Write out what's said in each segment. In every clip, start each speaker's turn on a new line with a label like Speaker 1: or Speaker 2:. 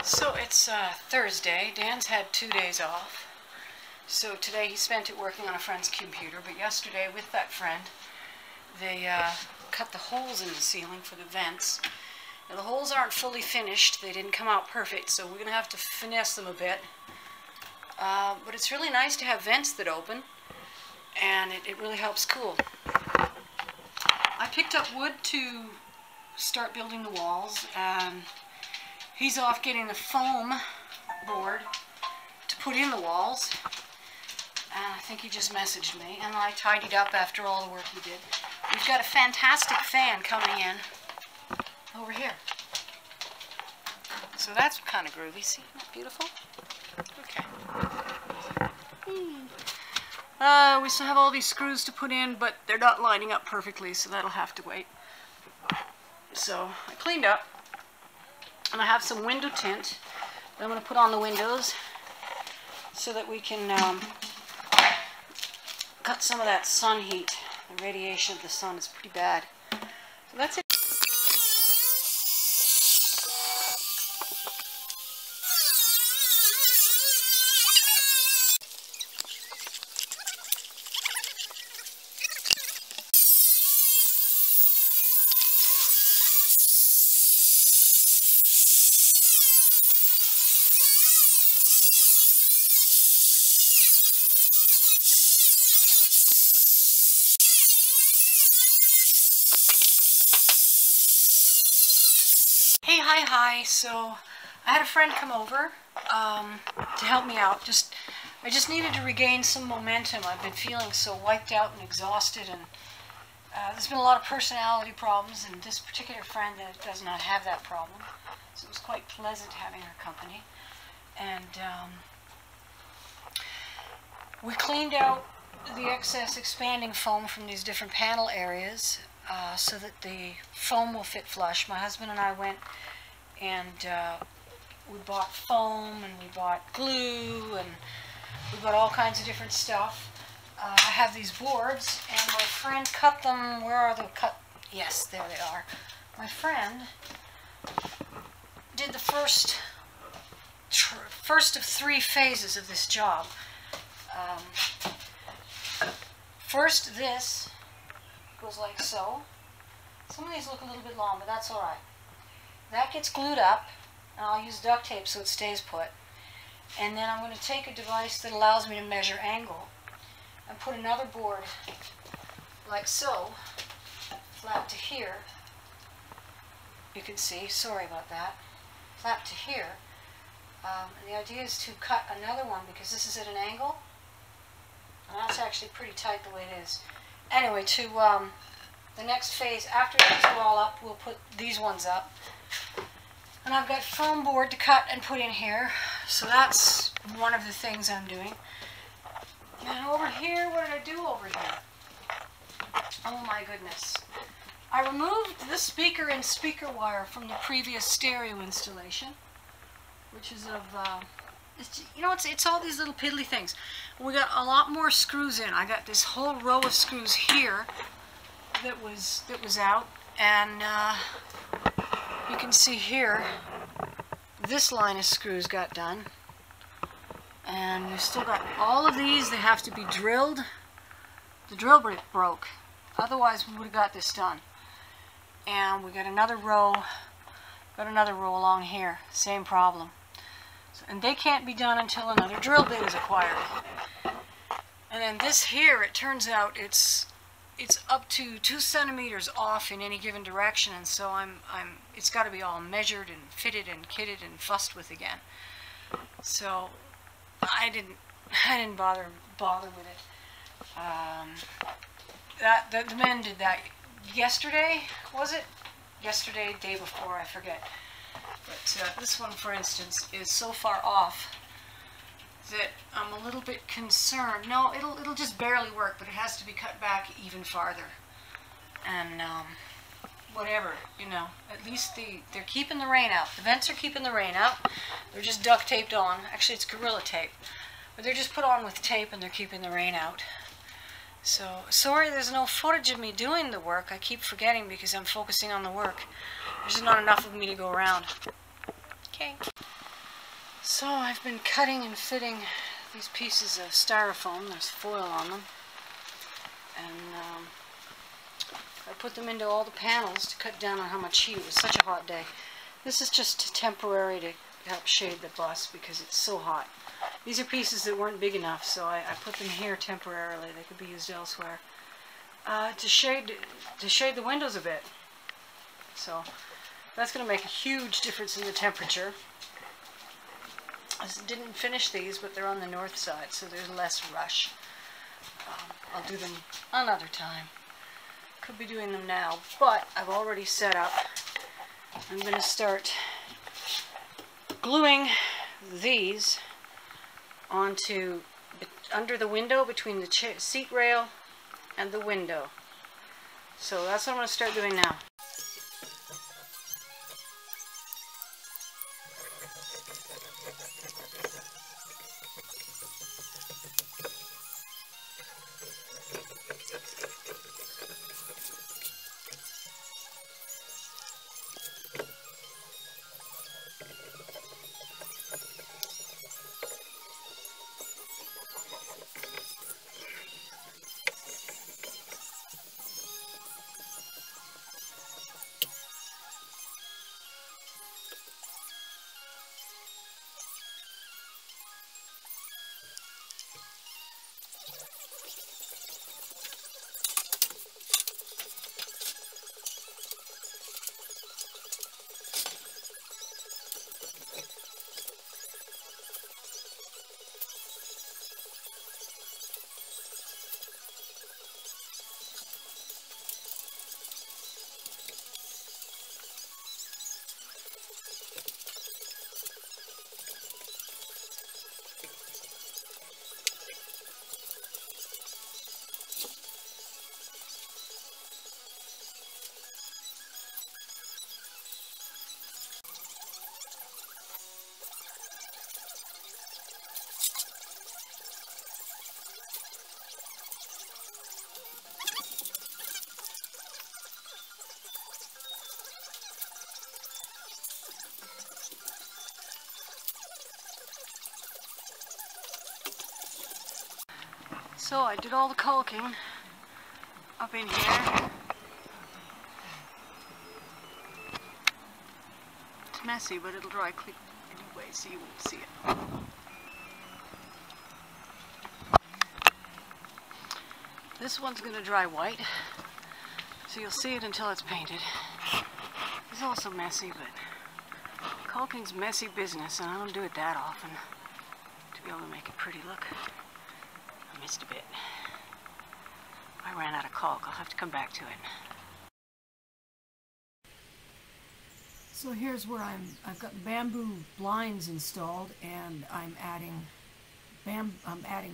Speaker 1: So it's Thursday. Dan's had 2 days off. So today he spent it working on a friend's computer, but yesterday with that friend, they cut the holes in the ceiling for the vents. Now the holes aren't fully finished. They didn't come out perfect, so we're going to have to finesse them a bit. But it's really nice to have vents that open, and it really helps cool. I picked up wood to start building the walls, and he's off getting the foam board to put in the walls. And I think he just messaged me, and I tidied up after all the work he did. We've got a fantastic fan coming in over here. So that's kind of groovy. See, isn't that beautiful? Okay. We still have all these screws to put in, but they're not lining up perfectly, so that'll have to wait. So I cleaned up, and I have some window tint that I'm going to put on the windows so that we can cut some of that sun heat. The radiation of the sun is pretty bad. So that's it. Hey, hi. So I had a friend come over to help me out. I just needed to regain some momentum. I've been feeling so wiped out and exhausted, and there's been a lot of personality problems, and this particular friend does not have that problem. So it was quite pleasant having her company. And we cleaned out the excess expanding foam from these different panel areas, so that the foam will fit flush. My husband and I went and we bought foam, and we bought glue, and we bought all kinds of different stuff. I have these boards, and my friend cut them. Where are they cut? Yes, there they are. My friend did the first of 3 phases of this job. First, this goes like so. Some of these look a little bit long, but that's all right. That gets glued up, and I'll use duct tape so it stays put. And then I'm going to take a device that allows me to measure angle and put another board like so, flat to here. You can see, sorry about that, flat to here. And the idea is to cut another one because this is at an angle, and that's actually pretty tight the way it is. Anyway, to the next phase, after these go all up, we'll put these ones up. And I've got foam board to cut and put in here. So that's one of the things I'm doing. And over here, what did I do over here? Oh my goodness. I removed the speaker and speaker wire from the previous stereo installation, which is of, it's all these little piddly things. We got a lot more screws in. I got this whole row of screws here that was out, and you can see here this line of screws got done, and we've still got all of these. They have to be drilled. The drill bit broke, otherwise we would have got this done. And we got another row along here, same problem. And they can't be done until another drill bit is acquired. And then this here, it turns out it's up to 2 centimeters off in any given direction, and so it's got to be all measured and fitted and kitted and fussed with again. So I didn't bother with it. The men did that yesterday, was it? Yesterday, day before, I forget. But this one, for instance, is so far off that I'm a little bit concerned. No, it'll just barely work, but it has to be cut back even farther. And whatever, at least they're keeping the rain out. The vents are keeping the rain out. They're just duct taped on. Actually, it's Gorilla Tape. But they're just put on with tape, and they're keeping the rain out. So, sorry there's no footage of me doing the work. I keep forgetting because I'm focusing on the work. There's not enough of me to go around. Okay. So I've been cutting and fitting these pieces of styrofoam. There's foil on them. And I put them into all the panels to cut down on how much heat. It was such a hot day. This is just temporary to help shade the bus because it's so hot. These are pieces that weren't big enough, so I put them here temporarily. They could be used elsewhere. To shade the windows a bit. So that's going to make a huge difference in the temperature. I didn't finish these, but they're on the north side, so there's less rush. I'll do them another time. Could be doing them now, but I've already set up. I'm going to start gluing these onto under the window between the seat rail and the window. So that's what I'm going to start doing now. So I did all the caulking up in here. It's messy, but it'll dry quick anyway, so you won't see it. This one's going to dry white, so you'll see it until it's painted. It's also messy, but caulking's messy business, and I don't do it that often to be able to make it pretty. Look. I missed a bit. I ran out of caulk. I'll have to come back to it. So here's where I've got bamboo blinds installed, and I'm adding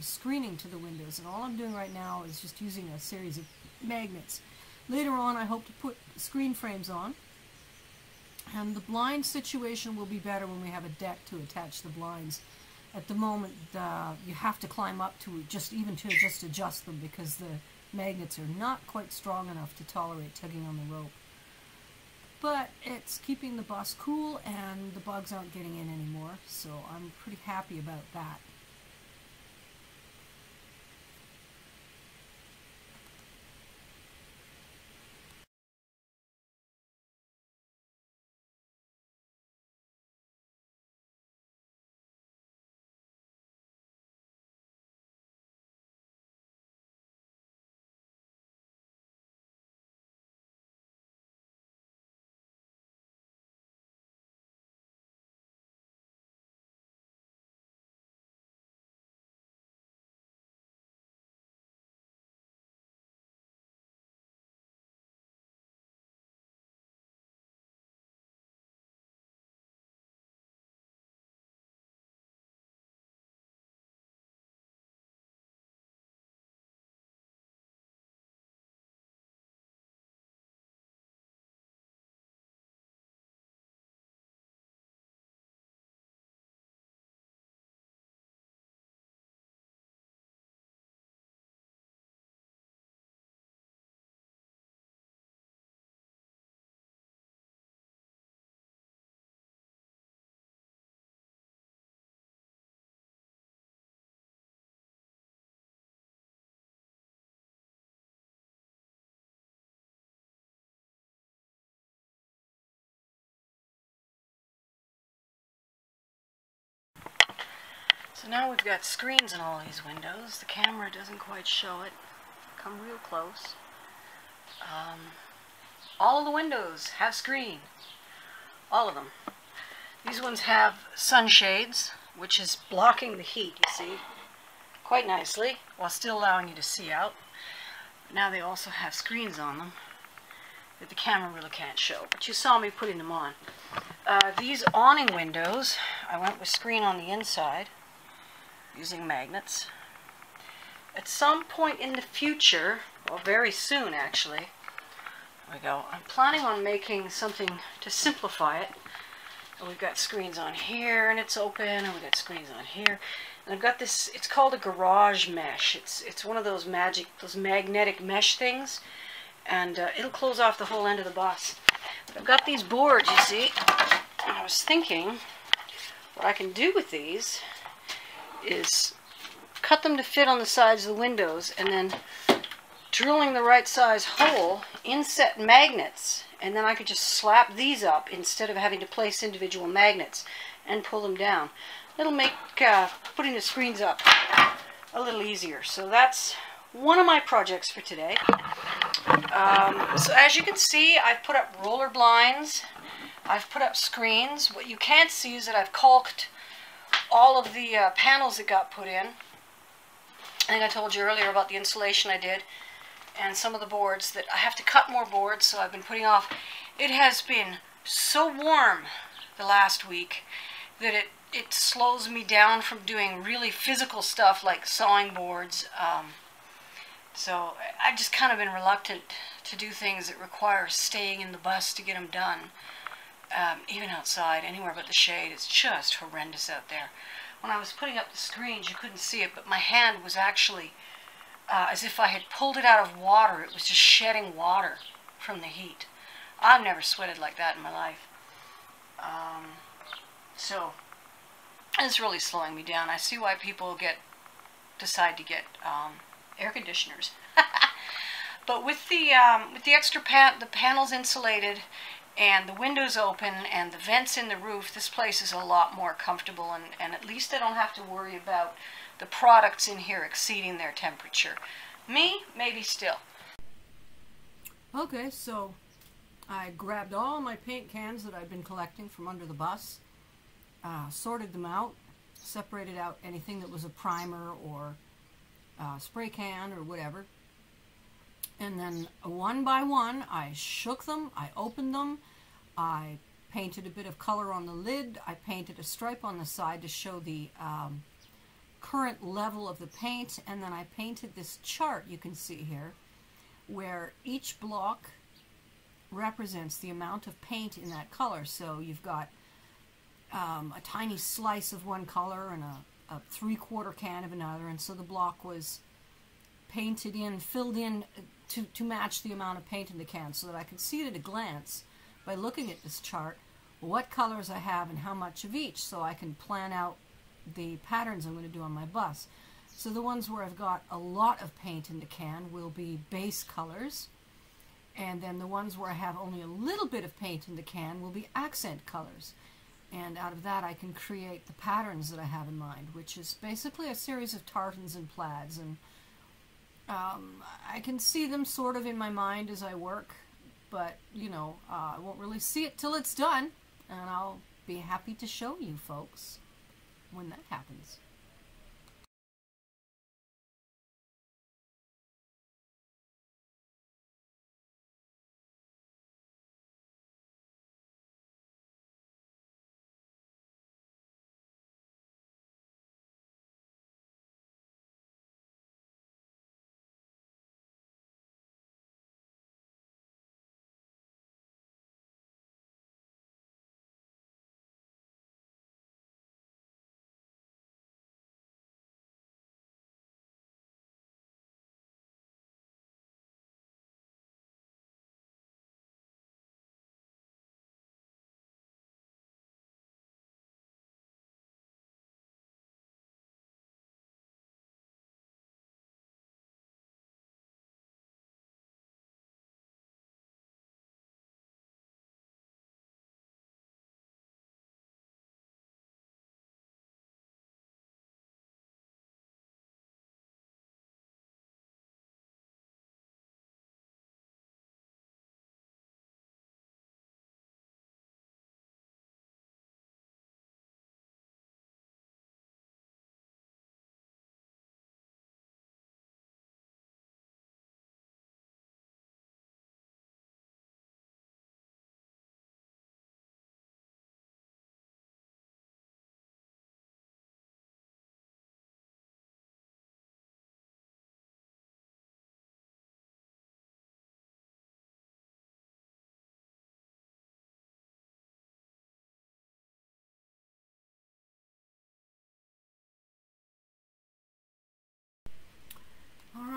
Speaker 1: screening to the windows. And all I'm doing right now is just using a series of magnets. Later on, I hope to put screen frames on. And the blind situation will be better when we have a deck to attach the blinds. At the moment, you have to climb up to just adjust them because the magnets are not quite strong enough to tolerate tugging on the rope. But it's keeping the bus cool and the bugs aren't getting in anymore, so I'm pretty happy about that. So now we've got screens in all these windows. The camera doesn't quite show it. Come real close. All of the windows have screen. All of them. These ones have sunshades, which is blocking the heat, you see, quite nicely, while still allowing you to see out. But now they also have screens on them that the camera really can't show. But you saw me putting them on. These awning windows, I went with screen on the inside, using magnets. At some point in the future, well, very soon actually, there we go, I'm planning on making something to simplify it. And we've got screens on here, and it's open, and we've got screens on here. And I've got this, it's called a garage mesh. It's one of those magnetic mesh things, and it'll close off the whole end of the bus. But I've got these boards, you see, and I was thinking what I can do with these is cut them to fit on the sides of the windows, and then drilling the right size hole, inset magnets, and then I could just slap these up instead of having to place individual magnets and pull them down. It'll make putting the screens up a little easier. So that's one of my projects for today. So as you can see, I've put up roller blinds, I've put up screens. What you can't see is that I've caulked all of the panels that got put in. I think I told you earlier about the insulation I did, and some of the boards that I have to cut more boards, so I've been putting off. It has been so warm the last week that it slows me down from doing really physical stuff like sawing boards. So I've just kind of been reluctant to do things that require staying in the bus to get them done. Even outside, anywhere but the shade, it's just horrendous out there. When I was putting up the screens, you couldn't see it, but my hand was actually as if I had pulled it out of water. It was just shedding water from the heat. I've never sweated like that in my life. So it's really slowing me down. I see why people decide to get air conditioners. But with the extra the panels insulated and the windows open and the vents in the roof, this place is a lot more comfortable, and at least I don't have to worry about the products in here exceeding their temperature. Me, maybe still. Okay, so I grabbed all my paint cans that I've been collecting from under the bus, sorted them out, separated out anything that was a primer or spray can or whatever, and then one by one I shook them, I opened them, I painted a bit of color on the lid, I painted a stripe on the side to show the current level of the paint, and then I painted this chart you can see here where each block represents the amount of paint in that color. So you've got a tiny slice of one color and a 3/4 can of another, and so the block was painted in, filled in to match the amount of paint in the can, so that I could see at a glance by looking at this chart what colors I have and how much of each, so I can plan out the patterns I'm going to do on my bus. So the ones where I've got a lot of paint in the can will be base colors, and then the ones where I have only a little bit of paint in the can will be accent colors. And out of that I can create the patterns that I have in mind, which is basically a series of tartans and plaids, and I can see them sort of in my mind as I work, but you know, I won't really see it till it's done, and I'll be happy to show you folks when that happens.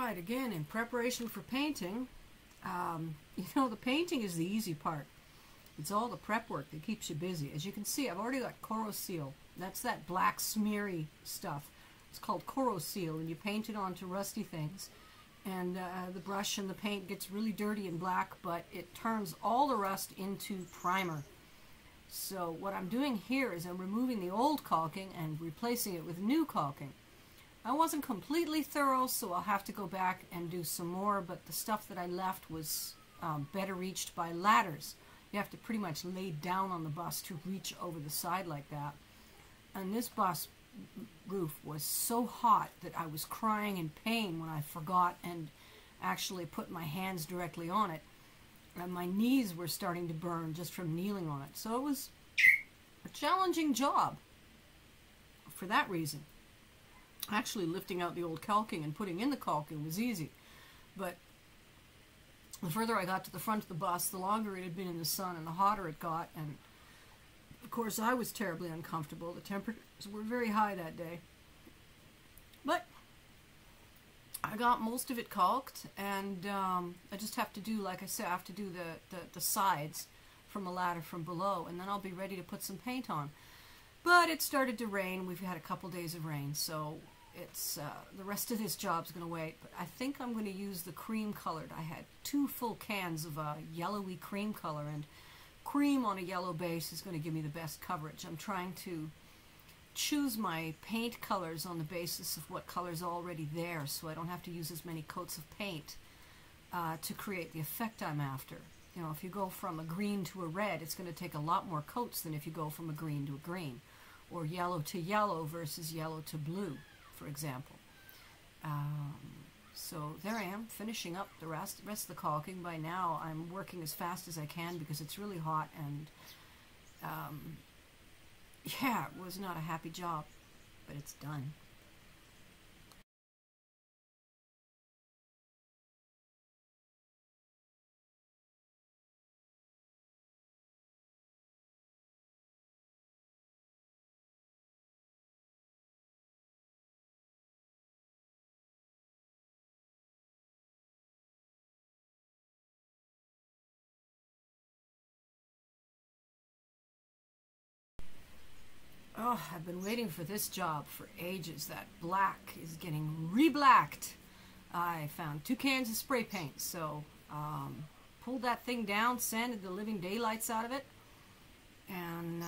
Speaker 1: Alright, again, in preparation for painting, the painting is the easy part. It's all the prep work that keeps you busy. As you can see, I've already got Seal. That's that black smeary stuff. It's called Seal, and you paint it onto rusty things. And the brush and the paint gets really dirty and black, but it turns all the rust into primer. So what I'm doing here is I'm removing the old caulking and replacing it with new caulking. I wasn't completely thorough, so I'll have to go back and do some more, but the stuff that I left was better reached by ladders. You have to pretty much lay down on the bus to reach over the side like that. And this bus roof was so hot that I was crying in pain when I forgot and actually put my hands directly on it. And my knees were starting to burn just from kneeling on it. So it was a challenging job for that reason. Actually, lifting out the old caulking and putting in the caulking was easy. But the further I got to the front of the bus, the longer it had been in the sun and the hotter it got. And of course, I was terribly uncomfortable. The temperatures were very high that day. But I got most of it caulked, and I just have to do, like I said, I have to do the sides from a ladder from below, and then I'll be ready to put some paint on. But it started to rain. We've had a couple days of rain, so it's the rest of this job's going to wait. But I think I'm going to use the cream colored. I had 2 full cans of yellowy cream color, and cream on a yellow base is going to give me the best coverage. I'm trying to choose my paint colors on the basis of what color's already there, so I don't have to use as many coats of paint to create the effect I'm after. You know, if you go from a green to a red, it's going to take a lot more coats than if you go from a green to a green, or yellow to yellow versus yellow to blue, for example. So there I am, finishing up the rest of the caulking. By now, I'm working as fast as I can because it's really hot, and yeah, it was not a happy job, but it's done. Oh, I've been waiting for this job for ages. That black is getting re-blacked. I found 2 cans of spray paint, so pulled that thing down, sanded the living daylights out of it, and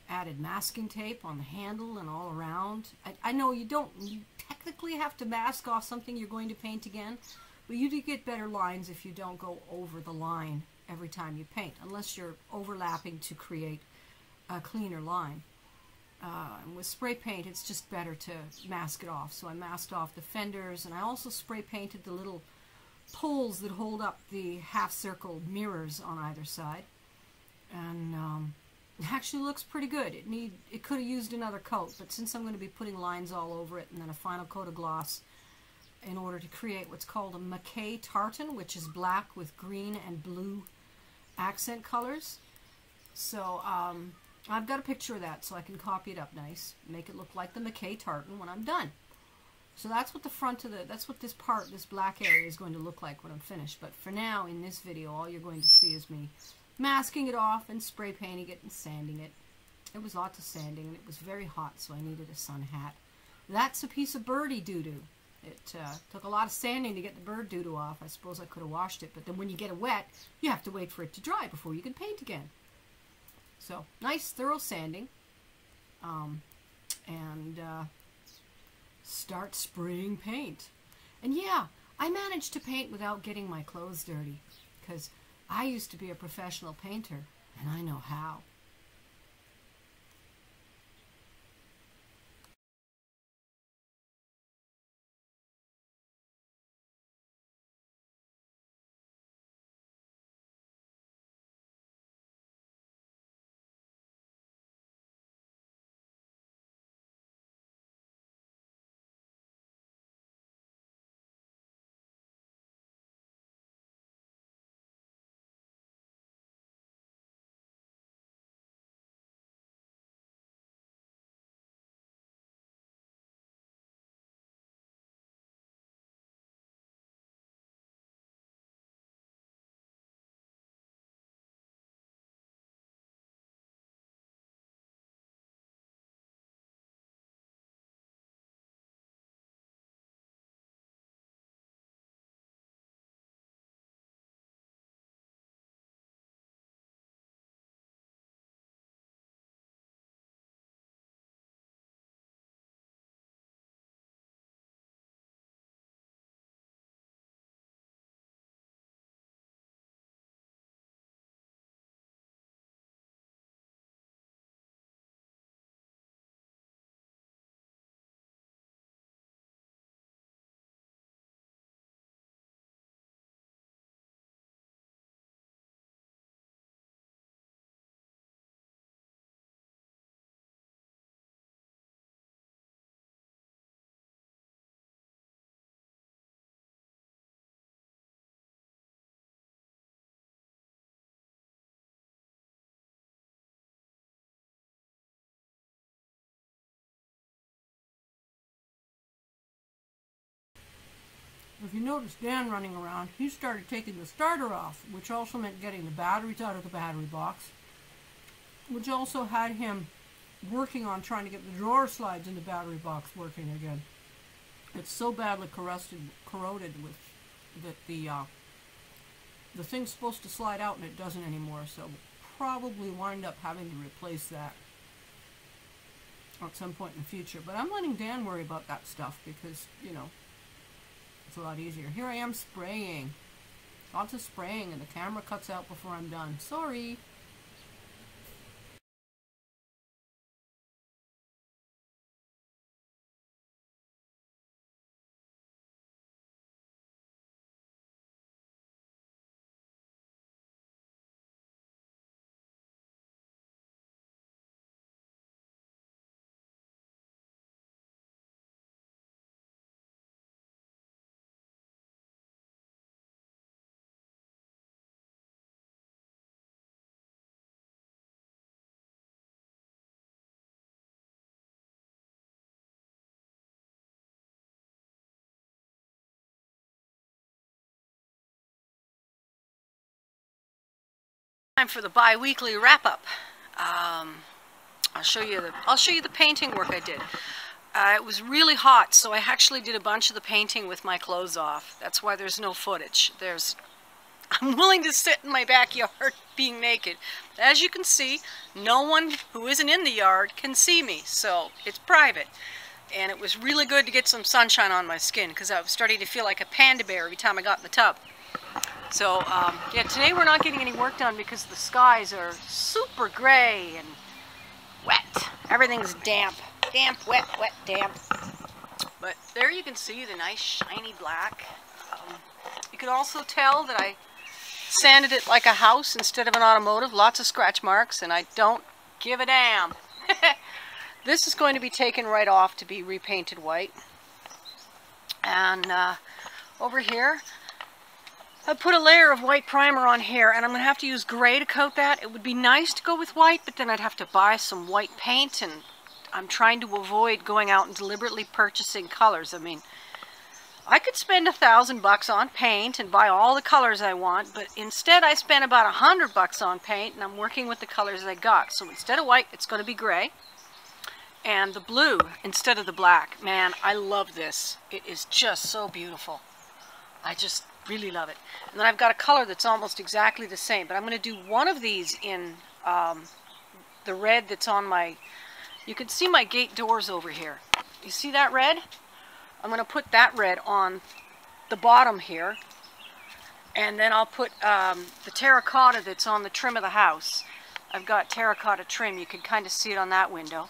Speaker 1: added masking tape on the handle and all around. I know you technically have to mask off something you're going to paint again, but you do get better lines if you don't go over the line every time you paint, unless you're overlapping to create a cleaner line. And with spray paint, it's just better to mask it off. So I masked off the fenders, and I also spray painted the little poles that hold up the half-circle mirrors on either side. And it actually looks pretty good. It could have used another coat, but since I'm going to be putting lines all over it and then a final coat of gloss in order to create what's called a maquet tartan, which is black with green and blue accent colors. So I've got a picture of that so I can copy it up nice, make it look like the maquet tartan when I'm done. So that's what that's what this black area is going to look like when I'm finished. But for now, in this video, all you're going to see is me masking it off and spray painting it and sanding it. It was lots of sanding, and it was very hot, so I needed a sun hat. That's a piece of birdie doo-doo. It took a lot of sanding to get the bird doo-doo off. I suppose I could have washed it, but then when you get it wet, you have to wait for it to dry before you can paint again. So, nice thorough sanding, and start spraying paint. And yeah, I managed to paint without getting my clothes dirty, because I used to be a professional painter, and I know how.
Speaker 2: if you notice Dan running around, he started taking the starter off, which also meant getting the batteries out of the battery box, which also had him working on trying to get the drawer slides in the battery box working again. It's so badly corroded with that the thing's supposed to slide out and it doesn't anymore, so we'll probably wind up having to replace that at some point in the future. But I'm letting Dan worry about that stuff because, you know, it's a lot easier. Here I am spraying. Lots of spraying, and the camera cuts out before I'm done. Sorry.
Speaker 1: Time for the bi-weekly wrap-up. I'll show you the painting work I did. It was really hot, so I actually did a bunch of the painting with my clothes off. That's why there's no footage. I'm willing to sit in my backyard being naked. As you can see, no one who isn't in the yard can see me, so it's private. And it was really good to get some sunshine on my skin because I was starting to feel like a panda bear every time I got in the tub. So, yeah, today we're not getting any work done because the skies are super gray and wet. Everything's damp. Damp, wet, wet, damp. But there you can see the nice shiny black. You can also tell that I sanded it like a house instead of an automotive. Lots of scratch marks, and I don't give a damn. This is going to be taken right off to be repainted white. And over here, I put a layer of white primer on here, and I'm going to have to use gray to coat that. It would be nice to go with white, but then I'd have to buy some white paint, and I'm trying to avoid going out and deliberately purchasing colors. I mean, I could spend $1,000 on paint and buy all the colors I want, but instead I spent about $100 on paint, and I'm working with the colors I got. So instead of white, it's going to be gray, and the blue instead of the black. Man, I love this. It is just so beautiful. I just really love it. And then I've got a color that's almost exactly the same, but I'm going to do one of these in the red that's on my, you can see my gate doors over here. You see that red? I'm going to put that red on the bottom here, and then I'll put the terracotta that's on the trim of the house. I've got terracotta trim. You can kind of see it on that window.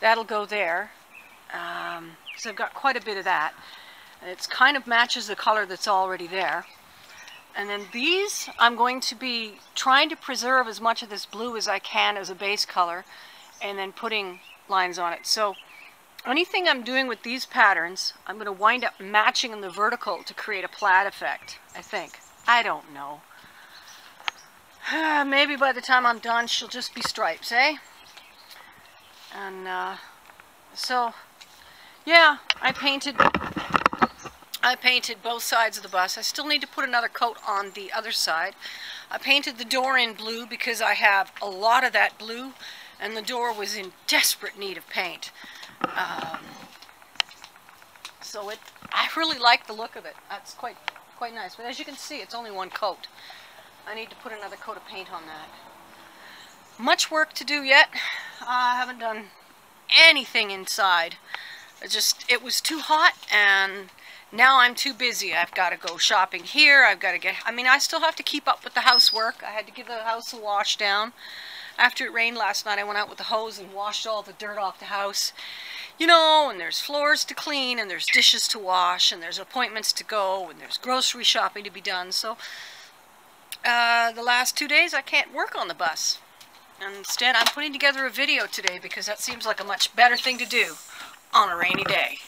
Speaker 1: That'll go there, because I've got quite a bit of that. It kind of matches the color that's already there. And then these, I'm going to be trying to preserve as much of this blue as I can as a base color, and then putting lines on it. So anything I'm doing with these patterns, I'm going to wind up matching in the vertical to create a plaid effect, I think. I don't know. Maybe by the time I'm done, she'll just be stripes, eh? And so, yeah, I painted both sides of the bus. I still need to put another coat on the other side. I painted the door in blue because I have a lot of that blue, and the door was in desperate need of paint. So I really like the look of it. That's quite nice. But as you can see, it's only one coat. I need to put another coat of paint on that. Much work to do yet. I haven't done anything inside. It was too hot, and now I'm too busy. I've got to go shopping here. I still have to keep up with the housework. I had to give the house a wash down. After it rained last night, I went out with the hose and washed all the dirt off the house. You know, and there's floors to clean, and there's dishes to wash, and there's appointments to go, and there's grocery shopping to be done. So the last 2 days I can't work on the bus. And instead, I'm putting together a video today because that seems like a much better thing to do on a rainy day.